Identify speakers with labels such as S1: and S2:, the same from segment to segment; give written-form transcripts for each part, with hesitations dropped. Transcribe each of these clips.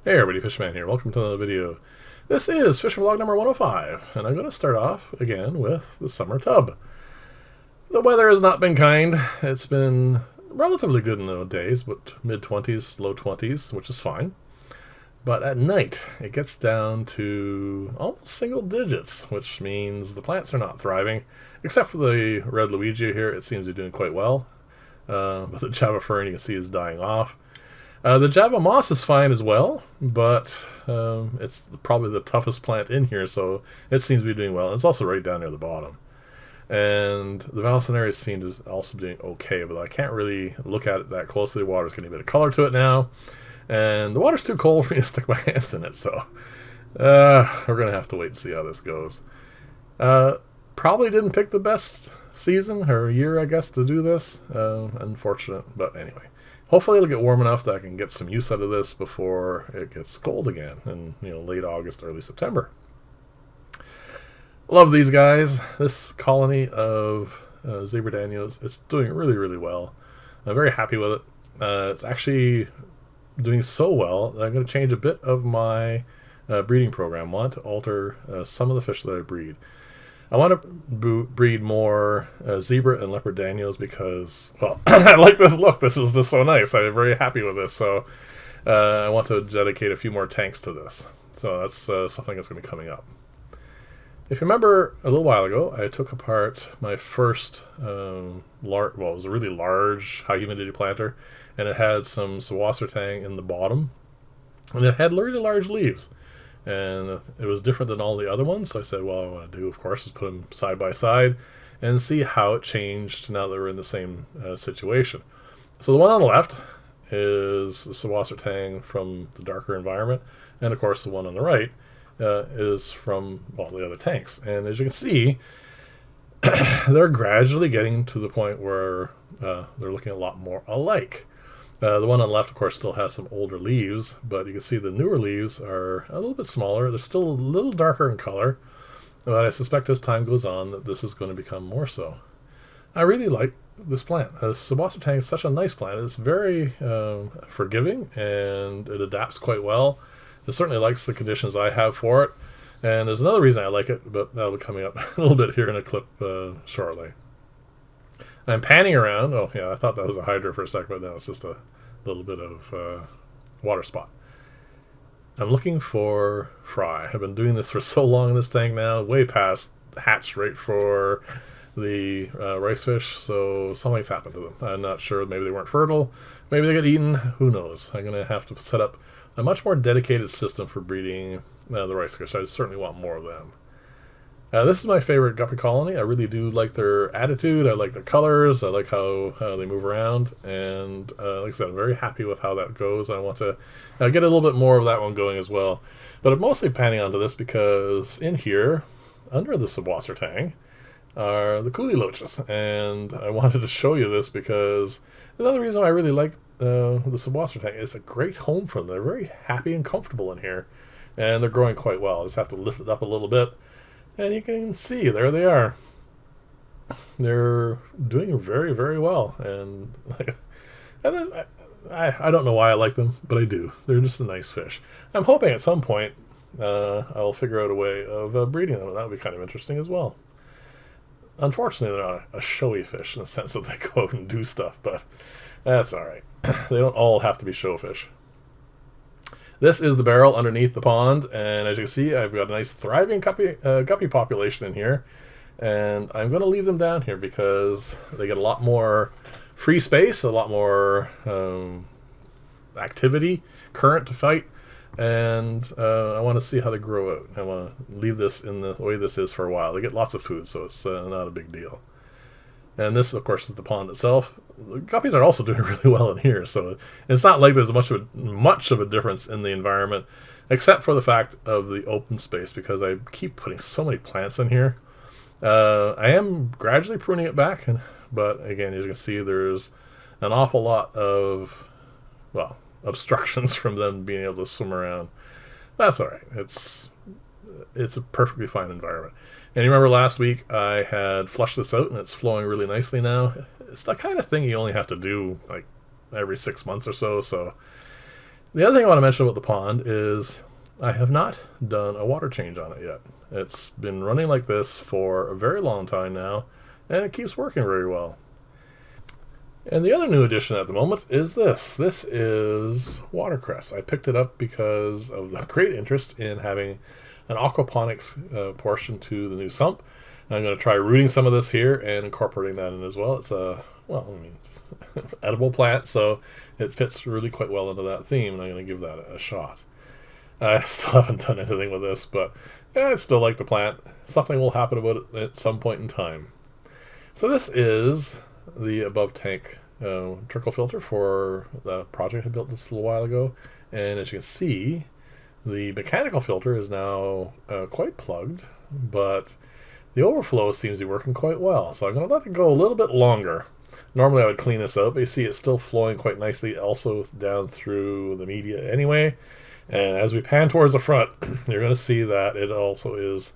S1: Hey everybody, Fishman here. Welcome to another video. This is Fishing Vlog number 105, and I'm going to start off again with the summer tub. The weather has not been kind. It's been relatively good in the days, but mid-20s, low 20s, which is fine. But at night, it gets down to almost single digits, which means the plants are not thriving. Except for the red Luigi here, it seems to be doing quite well. But the Java fern, you can see, is dying off. The Java moss is fine as well, but it's probably the toughest plant in here, so it seems to be doing well. And it's also right down near the bottom. And the Vallisneria seems to also be doing okay, but I can't really look at it that closely. The water's getting a bit of color to it now. And the water's too cold for me to stick my hands in it, so we're going to have to wait and see how this goes. Probably didn't pick the best season or year, I guess, to do this. Unfortunate, but anyway. Hopefully it'll get warm enough that I can get some use out of this before it gets cold again in late August, early September. Love these guys. This colony of zebra danios, it's doing really, really well. I'm very happy with it. It's actually doing so well that I'm going to change a bit of my breeding program. I want to alter some of the fish that I breed. I want to breed more zebra and leopard danios because, well, I like this look. This is just so nice. I'm very happy with this. So I want to dedicate a few more tanks to this. So that's something that's going to be coming up. If you remember, a little while ago, I took apart my first, it was a really large high humidity planter, and it had some Sawassertang in the bottom, and it had really large leaves. And it was different than all the other ones, so I said, well, what I want to do, of course, is put them side by side and see how it changed now that we're in the same situation. So the one on the left is the Sawassertang from the darker environment, and of course the one on the right is from all the other tanks. And as you can see, they're gradually getting to the point where they're looking a lot more alike. The one on the left, of course, still has some older leaves, but you can see the newer leaves are a little bit smaller. They're still a little darker in color, but I suspect as time goes on that this is going to become more so. I really like this plant. Sawassertang is such a nice plant. It's very forgiving, and it adapts quite well. It certainly likes the conditions I have for it, and there's another reason I like it, but that'll be coming up a little bit here in a clip shortly. I'm panning around. Oh, yeah, I thought that was a hydra for a second, but no, it's just a little bit of water spot. I'm looking for fry. I've been doing this for so long in this tank now, way past hatch rate for the rice fish, so something's happened to them. I'm not sure. Maybe they weren't fertile. Maybe they got eaten. Who knows? I'm going to have to set up a much more dedicated system for breeding the rice fish. I certainly want more of them. This is my favorite guppy colony. I really do like their attitude. I like their colors. I like how they move around. And like I said, I'm very happy with how that goes. I want to get a little bit more of that one going as well. But I'm mostly panning onto this because in here, under the Sawassertang, are the coolie loaches. And I wanted to show you this because another reason why I really like the Sawassertang is a great home for them. They're very happy and comfortable in here. And they're growing quite well. I just have to lift it up a little bit. And you can see, there they are. They're doing very, very well. And then I don't know why I like them, but I do. They're just a nice fish. I'm hoping at some point I'll figure out a way of breeding them. And that would be kind of interesting as well. Unfortunately, they're not a showy fish in the sense that they go out and do stuff, but that's all right. They don't all have to be show fish. This is the barrel underneath the pond, and as you can see, I've got a nice thriving guppy population in here, and I'm going to leave them down here because they get a lot more free space, a lot more activity, current to fight, and I want to see how they grow out. I want to leave this in the way this is for a while. They get lots of food, so it's not a big deal. And this, of course, is the pond itself. The guppies are also doing really well in here, so it's not like there's much of a difference in the environment, except for the fact of the open space, because I keep putting so many plants in here. I am gradually pruning it back, but again, as you can see, there's an awful lot of, well, obstructions from them being able to swim around. That's all right. It's a perfectly fine environment. And you remember last week I had flushed this out and it's flowing really nicely now. It's the kind of thing you only have to do like every 6 months or so. So The other thing I want to mention about the pond is I have not done a water change on it yet. It's been running like this for a very long time now, and it keeps working very well. And the other new addition at the moment is this. This is watercress. I picked it up because of the great interest in having an aquaponics portion to the new sump. I'm going to try rooting some of this here and incorporating that in as well. It's it's edible plant, so it fits really quite well into that theme, and I'm going to give that a shot. I still haven't done anything with this, but yeah, I still like the plant. Something will happen about it at some point in time. So this is the above tank trickle filter for the project I built this a little while ago, and as you can see, the mechanical filter is now quite plugged, but the overflow seems to be working quite well, so I'm going to let it go a little bit longer. Normally I would clean this out, but you see it's still flowing quite nicely also down through the media anyway, and as we pan towards the front, you're going to see that it also is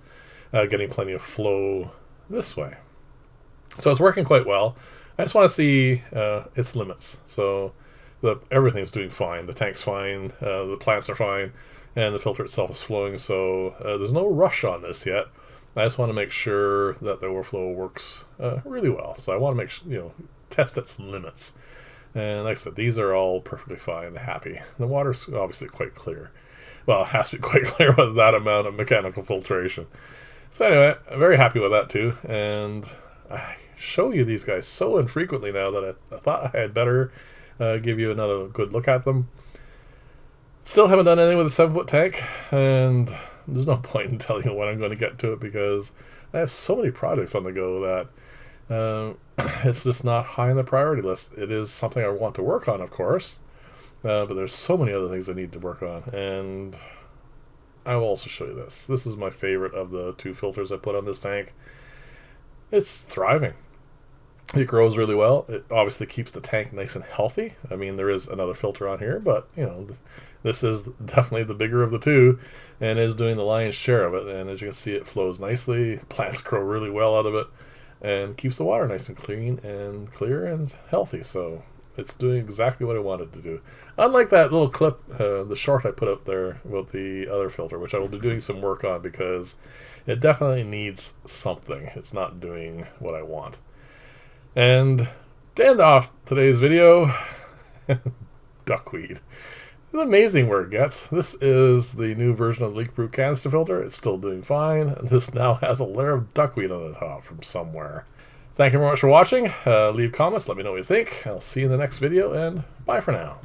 S1: getting plenty of flow this way. So it's working quite well. I just want to see its limits. So everything's doing fine. The tank's fine, the plants are fine, and the filter itself is flowing. So there's no rush on this yet. I just want to make sure that the overflow works really well. So I want to test its limits. And like I said, these are all perfectly fine and happy. The water's obviously quite clear. Well, it has to be quite clear with that amount of mechanical filtration. So anyway, I'm very happy with that too. And I show you these guys so infrequently now that I thought I had better give you another good look at them. Still haven't done anything with a 7-foot tank, and there's no point in telling you when I'm going to get to it because I have so many projects on the go that it's just not high on the priority list. It is something I want to work on, of course, but there's so many other things I need to work on, and I will also show you this. This is my favorite of the 2 filters I put on this tank. It's thriving. It grows really well. It obviously keeps the tank nice and healthy. I mean, there is another filter on here, but this is definitely the bigger of the 2 and is doing the lion's share of it. And as you can see, it flows nicely. Plants grow really well out of it and keeps the water nice and clean and clear and healthy. So it's doing exactly what I wanted to do. Unlike that little clip, the short I put up there with the other filter, which I will be doing some work on because it definitely needs something. It's not doing what I want. And to end off today's video, duckweed. It's amazing where it gets. This is the new version of the leak-proof canister filter. It's still doing fine. And this now has a layer of duckweed on the top from somewhere. Thank you very much for watching. Leave comments. Let me know what you think. I'll see you in the next video, and bye for now.